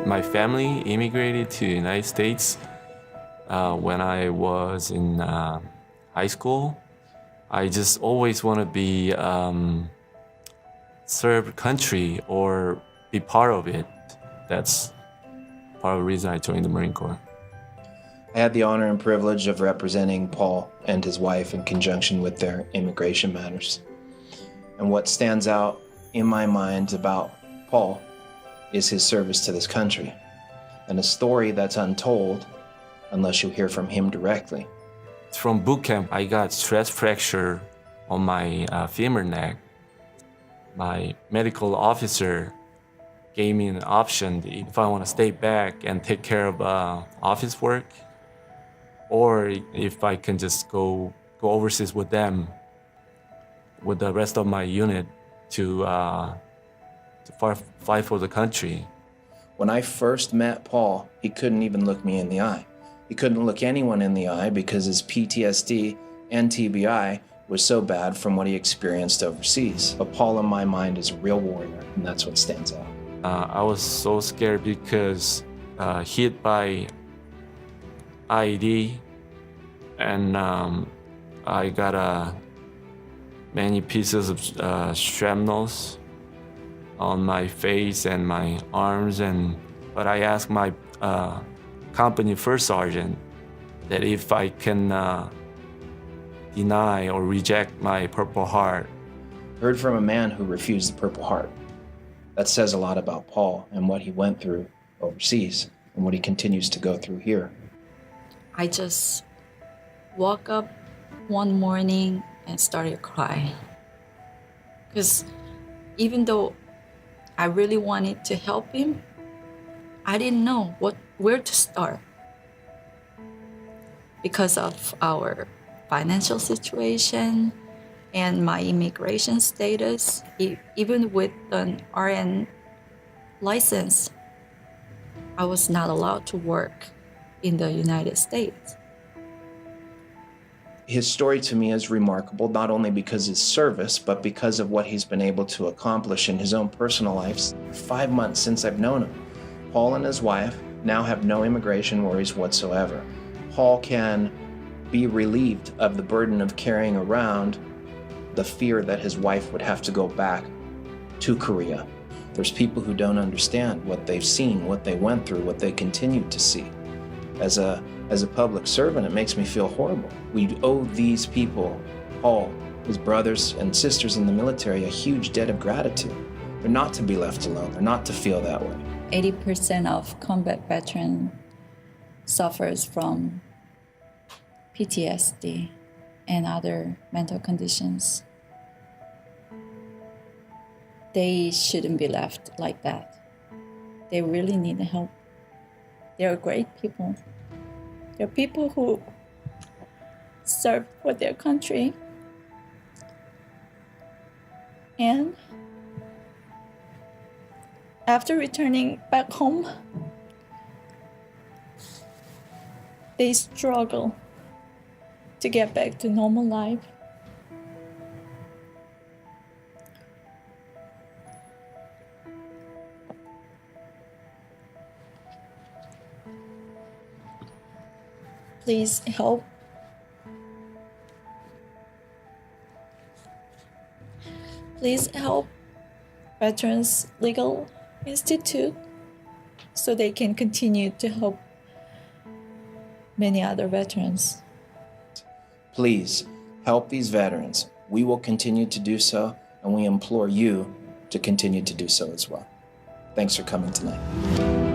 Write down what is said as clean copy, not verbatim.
My family immigrated to the United States when I was in high school. I just always want to be serve country or be part of it. That's part of the reason I joined the Marine Corps. I had the honor and privilege of representing Paul and his wife in conjunction with their immigration matters. And what stands out in my mind about Paul is his service to this country, and a story that's untold unless you hear from him directly. From boot camp, I got stress fracture on my femur neck. My medical officer gave me an option if I want to stay back and take care of office work, or if I can just go overseas with them, with the rest of my unit to fight for the country. When I first met Paul, he couldn't even look me in the eye. He couldn't look anyone in the eye because his PTSD and TBI was so bad from what he experienced overseas. But Paul, in my mind, is a real warrior, and that's what stands out. I was so scared because hit by IED, and I got many pieces of shrapnels on my face and my arms, but I asked my company first sergeant that if I can deny or reject my Purple Heart. Heard from a man who refused the Purple Heart. That says a lot about Paul and what he went through overseas and what he continues to go through here. I just woke up one morning and started crying. Because even though I really wanted to help him, I didn't know where to start. Because of our financial situation and my immigration status, even with an RN license, I was not allowed to work in the United States. His story to me is remarkable, not only because of his service, but because of what he's been able to accomplish in his own personal life. 5 months since I've known him, Paul and his wife now have no immigration worries whatsoever. Paul can be relieved of the burden of carrying around the fear that his wife would have to go back to Korea. There's people who don't understand what they've seen, what they went through, what they continue to see. As a public servant, it makes me feel horrible. We owe these people, Paul, his brothers and sisters in the military, a huge debt of gratitude. They're not to be left alone. They're not to feel that way. 80% of combat veteran suffers from PTSD and other mental conditions. They shouldn't be left like that. They really need help. They're great people. They're people who serve for their country. And after returning back home, they struggle to get back to normal life. Please help. Please help Veterans Legal Institute so they can continue to help many other veterans. Please help these veterans. We will continue to do so, and we implore you to continue to do so as well. Thanks for coming tonight.